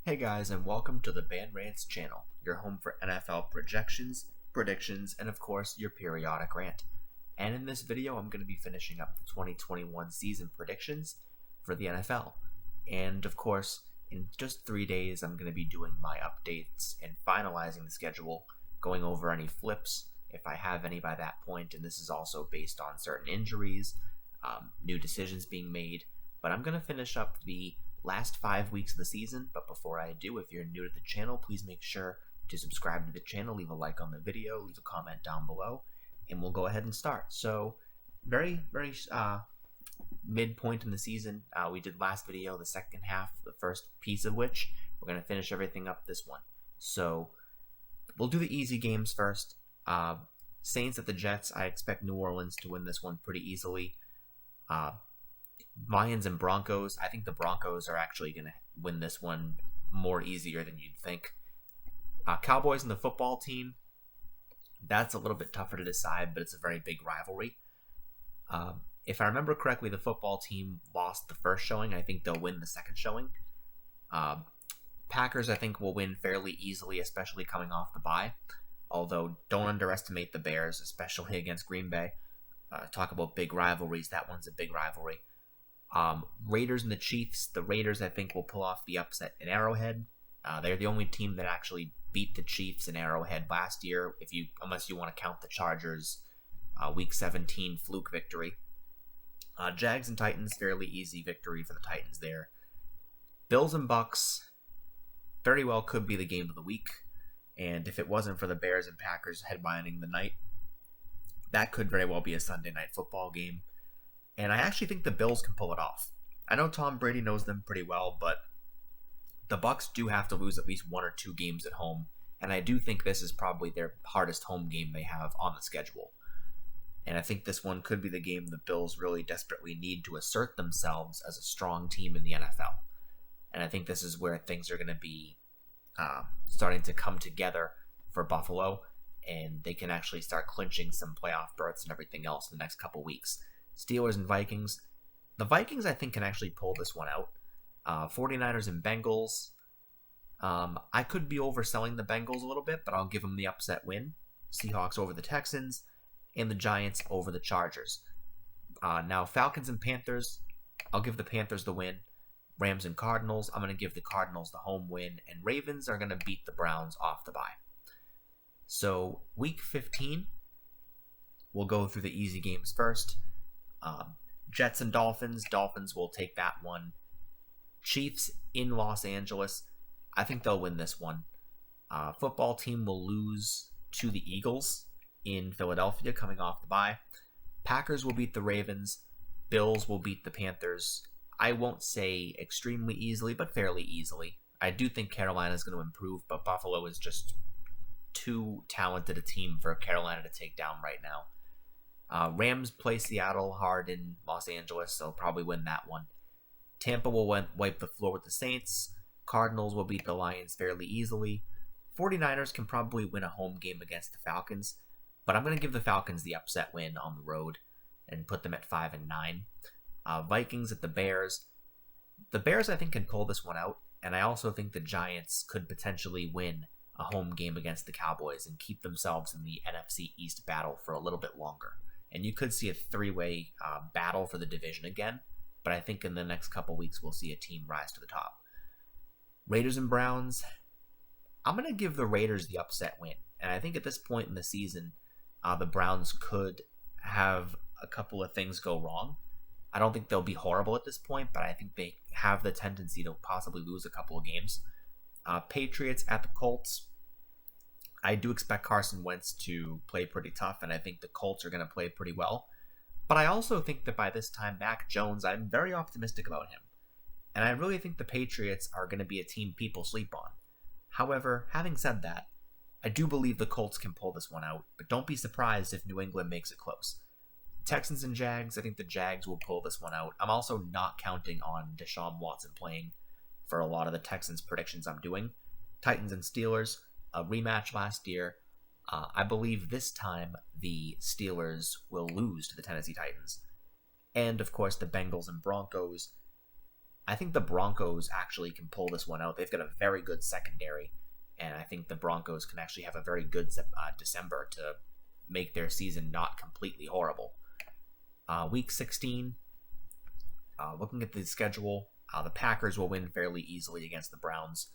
Hey guys, and welcome to the Band Rants channel, your home for NFL projections, predictions, and of course, your periodic rant. And in this video, I'm going to be finishing up the 2021 season predictions for the NFL. And of course, in just 3 days, I'm going to be doing my updates and finalizing the schedule, going over any flips, if I have any by that point, and this is also based on certain injuries, new decisions being made. But I'm going to finish up the last 5 weeks of the season. But before I do, if you're new to the channel, please make sure to subscribe to the channel, leave a like on the video, leave a comment down below, and we'll go ahead and start. So very midpoint in the season, we did last video, the second half, the first piece of which we're going to finish everything up this one. So we'll do the easy games first. Saints at the Jets. I expect New Orleans to win this one pretty easily. Lions and Broncos. I think the Broncos are actually going to win this one more easier than you'd think. Cowboys and the football team. That's a little bit tougher to decide, but it's a very big rivalry. If I remember correctly, the football team lost the first showing. I think they'll win the second showing. Packers, I think, will win fairly easily, especially coming off the bye. Although, don't underestimate the Bears, especially against Green Bay. Talk about big rivalries. That one's a big rivalry. Raiders and the Chiefs. The Raiders, I think, will pull off the upset in Arrowhead. They're the only team that actually beat the Chiefs in Arrowhead last year, unless you want to count the Chargers' Week 17 fluke victory. Jags and Titans, fairly easy victory for the Titans there. Bills and Bucks, very well could be the game of the week. And if it wasn't for the Bears and Packers headlining the night, that could very well be a Sunday night football game. And I actually think the Bills can pull it off. I know Tom Brady knows them pretty well, but the Bucks do have to lose at least 1 or 2 games at home. And I do think this is probably their hardest home game they have on the schedule. And I think this one could be the game the Bills really desperately need to assert themselves as a strong team in the NFL. And I think this is where things are going to be starting to come together for Buffalo, and they can actually start clinching some playoff berths and everything else in the next couple weeks. Steelers and Vikings. The Vikings, I think, can actually pull this one out. 49ers and Bengals. I could be overselling the Bengals a little bit, but I'll give them the upset win. Seahawks over the Texans, and the Giants over the Chargers. Now, Falcons and Panthers. I'll give the Panthers the win. Rams and Cardinals. I'm going to give the Cardinals the home win. And Ravens are going to beat the Browns off the bye. So, Week 15, we'll go through the easy games first. Jets and Dolphins. Dolphins will take that one. Chiefs in Los Angeles. I think they'll win this one. Football team will lose to the Eagles in Philadelphia coming off the bye. Packers will beat the Ravens. Bills will beat the Panthers. I won't say extremely easily, but fairly easily. I do think Carolina is going to improve, but Buffalo is just too talented a team for Carolina to take down right now. Rams play Seattle hard in Los Angeles, so they'll probably win that one. Tampa will wipe the floor with the Saints. Cardinals will beat the Lions fairly easily. 49ers can probably win a home game against the Falcons, but I'm going to give the Falcons the upset win on the road and put them at 5-9. Vikings at the Bears. The Bears, I think, can pull this one out, and I also think the Giants could potentially win a home game against the Cowboys and keep themselves in the NFC East battle for a little bit longer. And you could see a 3-way battle for the division again, but I think in the next couple weeks we'll see a team rise to the top. Raiders and Browns. I'm going to give the Raiders the upset win, and I think at this point in the season, the Browns could have a couple of things go wrong. I don't think they'll be horrible at this point, but I think they have the tendency to possibly lose a couple of games. Patriots at the Colts. I do expect Carson Wentz to play pretty tough, and I think the Colts are going to play pretty well. But I also think that by this time, Mac Jones, I'm very optimistic about him. And I really think the Patriots are going to be a team people sleep on. However, having said that, I do believe the Colts can pull this one out, but don't be surprised if New England makes it close. Texans and Jags, I think the Jags will pull this one out. I'm also not counting on Deshaun Watson playing for a lot of the Texans predictions I'm doing. Titans and Steelers, a rematch last year. I believe this time the Steelers will lose to the Tennessee Titans. And, of course, the Bengals and Broncos. I think the Broncos actually can pull this one out. They've got a very good secondary, and I think the Broncos can actually have a very good December to make their season not completely horrible. Week 16, looking at the schedule, the Packers will win fairly easily against the Browns.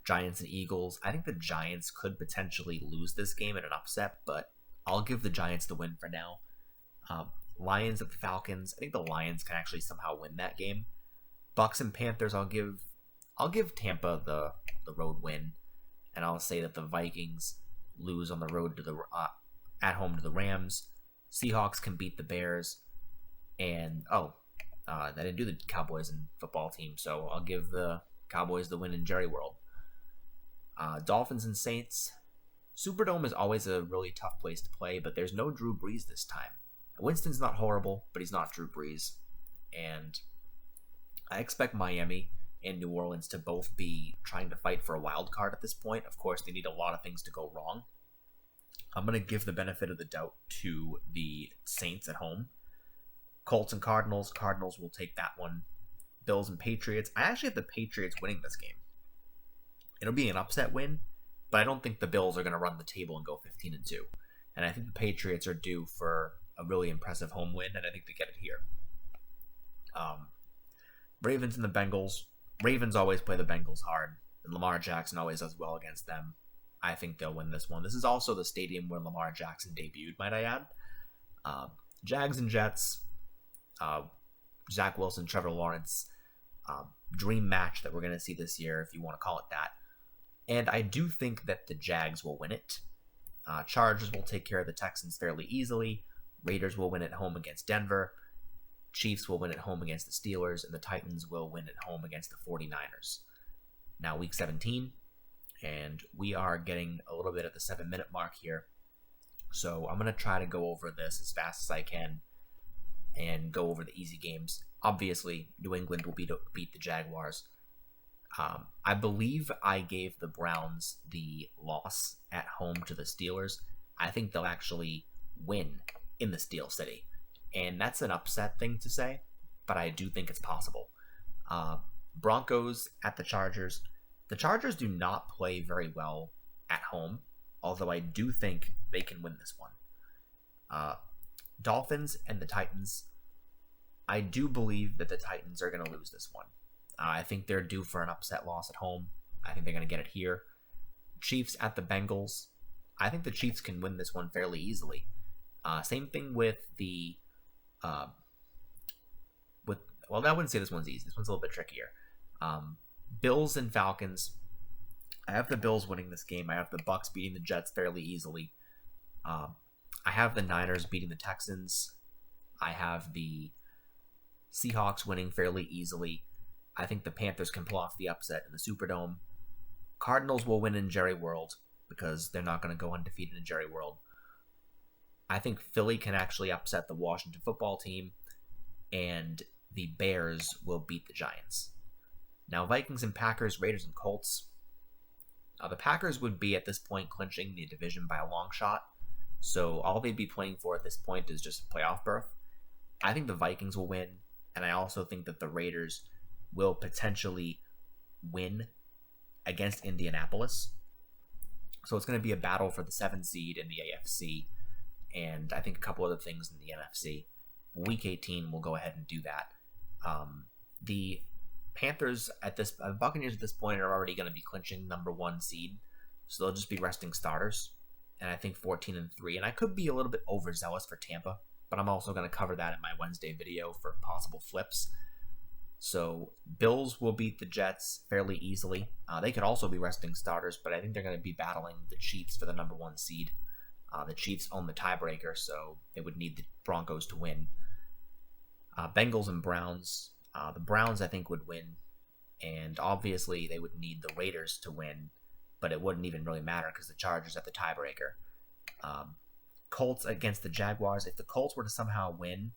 Giants and Eagles. I think the Giants could potentially lose this game in an upset, but I'll give the Giants the win for now. Lions at the Falcons. I think the Lions can actually somehow win that game. Bucks and Panthers. I'll give Tampa the road win, and I'll say that the Vikings lose on the road to the at home to the Rams. Seahawks can beat the Bears, and I didn't do the Cowboys and football team, so I'll give the Cowboys the win in Jerry World. Dolphins and Saints. Superdome is always a really tough place to play, but there's no Drew Brees this time. Winston's not horrible, but he's not Drew Brees. And I expect Miami and New Orleans to both be trying to fight for a wild card at this point. Of course, they need a lot of things to go wrong. I'm going to give the benefit of the doubt to the Saints at home. Colts and Cardinals. Cardinals will take that one. Bills and Patriots. I actually have the Patriots winning this game. It'll be an upset win, but I don't think the Bills are going to run the table and go 15-2. And I think the Patriots are due for a really impressive home win, and I think they get it here. Ravens and the Bengals. Ravens always play the Bengals hard, and Lamar Jackson always does well against them. I think they'll win this one. This is also the stadium where Lamar Jackson debuted, might I add. Jags and Jets. Zach Wilson, Trevor Lawrence. Dream match that we're going to see this year, if you want to call it that. And I do think that the Jags will win it. Chargers will take care of the Texans fairly easily. Raiders will win at home against Denver. Chiefs will win at home against the Steelers. And the Titans will win at home against the 49ers. Now, week 17. And we are getting a little bit at the 7-minute mark here. So I'm going to try to go over this as fast as I can and go over the easy games. Obviously, New England will beat the Jaguars. I believe I gave the Browns the loss at home to the Steelers. I think they'll actually win in the Steel City. And that's an upset thing to say, but I do think it's possible. Broncos at the Chargers. The Chargers do not play very well at home, although I do think they can win this one. Dolphins and the Titans. I do believe that the Titans are going to lose this one. I think they're due for an upset loss at home. I think they're going to get it here. Chiefs at the Bengals. I think the Chiefs can win this one fairly easily. Same thing with the... I wouldn't say this one's easy. This one's a little bit trickier. Bills and Falcons. I have the Bills winning this game. I have the Bucks beating the Jets fairly easily. I have the Niners beating the Texans. I have the Seahawks winning fairly easily. I think the Panthers can pull off the upset in the Superdome. Cardinals will win in Jerry World because they're not going to go undefeated in Jerry World. I think Philly can actually upset the Washington football team, and the Bears will beat the Giants. Now, Vikings and Packers, Raiders and Colts. The Packers would be at this point clinching the division by a long shot, so all they'd be playing for at this point is just a playoff berth. I think the Vikings will win, and I also think that the Raiders will potentially win against Indianapolis. So it's going to be a battle for the 7 seed in the AFC, and I think a couple other things in the NFC. Week 18, we'll go ahead and do that. The Panthers Buccaneers at this point are already going to be clinching number 1 seed, so they'll just be resting starters. And I think 14-3, and I could be a little bit overzealous for Tampa, but I'm also going to cover that in my Wednesday video for possible flips. So Bills will beat the Jets fairly easily. They could also be resting starters, but I think they're going to be battling the Chiefs for the number 1 seed. The Chiefs own the tiebreaker, so they would need the Broncos to win. Bengals and Browns. The Browns, I think, would win, and obviously they would need the Raiders to win, but it wouldn't even really matter because the Chargers have the tiebreaker. Colts against the Jaguars. If the Colts were to somehow win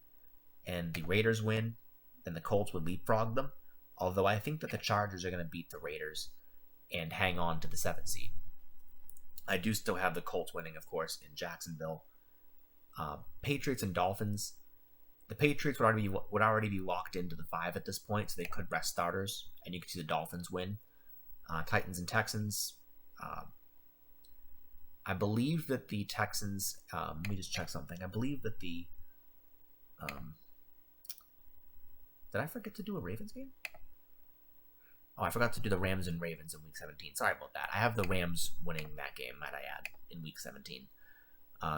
and the Raiders win, then the Colts would leapfrog them, although I think that the Chargers are going to beat the Raiders and hang on to the 7th seed. I do still have the Colts winning, of course, in Jacksonville. Patriots and Dolphins. The Patriots would already be locked into the 5 at this point, so they could rest starters, and you could see the Dolphins win. Titans and Texans. I believe that the Texans. Let me just check something. I believe that the. Did I forget to do a Ravens game? Oh, I forgot to do the Rams and Ravens in Week 17. Sorry about that. I have the Rams winning that game, might I add, in Week 17.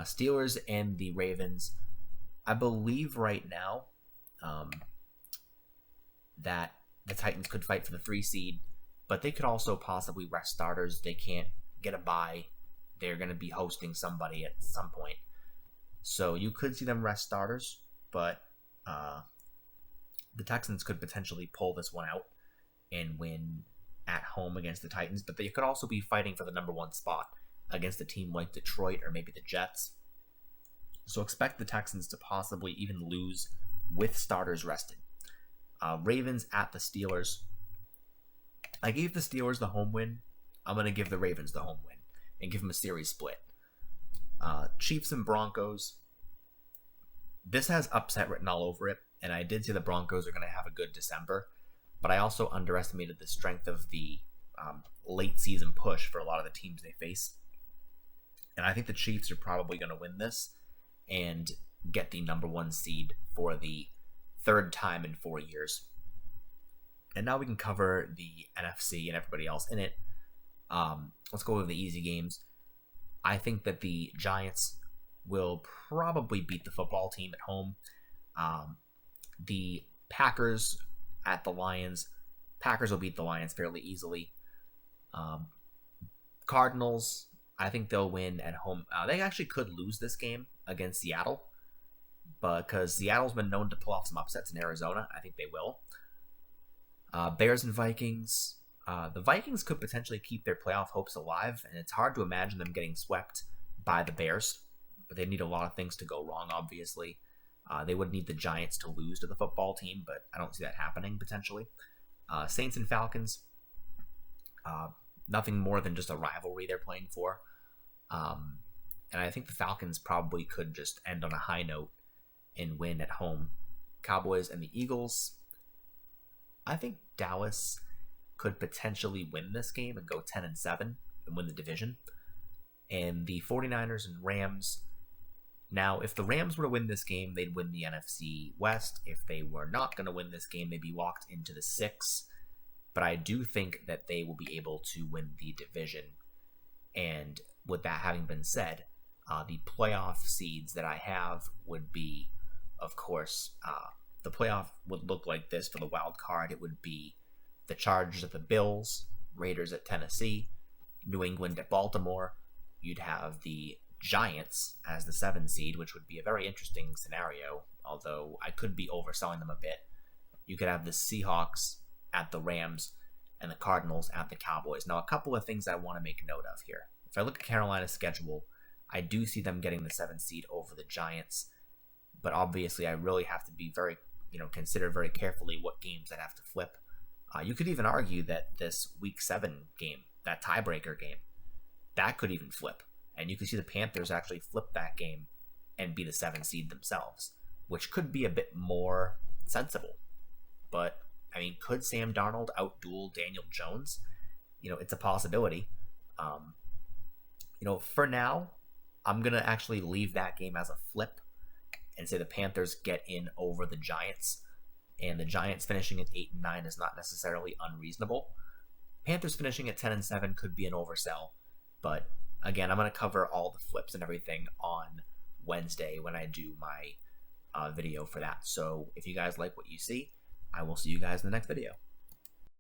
Steelers and the Ravens. I believe right now that the Titans could fight for the 3 seed, but they could also possibly rest starters. They can't get a bye. They're going to be hosting somebody at some point. So you could see them rest starters, but the Texans could potentially pull this one out and win at home against the Titans, but they could also be fighting for the number 1 spot against a team like Detroit or maybe the Jets. So expect the Texans to possibly even lose with starters rested. Ravens at the Steelers. I gave the Steelers the home win. I'm going to give the Ravens the home win and give them a series split. Chiefs and Broncos. This has upset written all over it, and I did say the Broncos are going to have a good December, but I also underestimated the strength of the late season push for a lot of the teams they face. And I think the Chiefs are probably going to win this and get the number 1 seed for the 3rd time in 4 years. And now we can cover the NFC and everybody else in it. Let's go over the easy games. I think that the Giants will probably beat the football team at home. The Packers at the Lions. Packers will beat the Lions fairly easily. Cardinals, I think they'll win at home. They actually could lose this game against Seattle, but because Seattle's been known to pull off some upsets in Arizona, I think they will. Bears and Vikings. The Vikings could potentially keep their playoff hopes alive, and it's hard to imagine them getting swept by the Bears, but they need a lot of things to go wrong, obviously. They would need the Giants to lose to the football team, but I don't see that happening, potentially. Saints and Falcons. Nothing more than just a rivalry they're playing for. And I think the Falcons probably could just end on a high note and win at home. Cowboys and the Eagles. I think Dallas could potentially win this game and go 10-7 and win the division. And the 49ers and Rams. Now, if the Rams were to win this game, they'd win the NFC West. If they were not going to win this game, they'd be locked into the 6. But I do think that they will be able to win the division. And with that having been said, the playoff seeds that I have would be, of course, the playoff would look like this for the wild card. It would be the Chargers at the Bills, Raiders at Tennessee, New England at Baltimore. You'd have the Giants as the 7 seed, which would be a very interesting scenario, although I could be overselling them a bit. You could have the Seahawks at the Rams and the Cardinals at the Cowboys. Now, a couple of things I want to make note of here. If I look at Carolina's schedule, I do see them getting the 7 seed over the Giants, but obviously I really have to be very, consider very carefully what games I'd have to flip. You could even argue that this Week 7 game, that tiebreaker game, that could even flip. And you could see the Panthers actually flip that game and be the 7 seed themselves, which could be a bit more sensible. But, could Sam Darnold outduel Daniel Jones? It's a possibility. For now, I'm going to actually leave that game as a flip and say the Panthers get in over the Giants. And the Giants finishing at 8-9 is not necessarily unreasonable. Panthers finishing at 10-7 could be an oversell. But again, I'm going to cover all the flips and everything on Wednesday when I do my video for that. So if you guys like what you see, I will see you guys in the next video.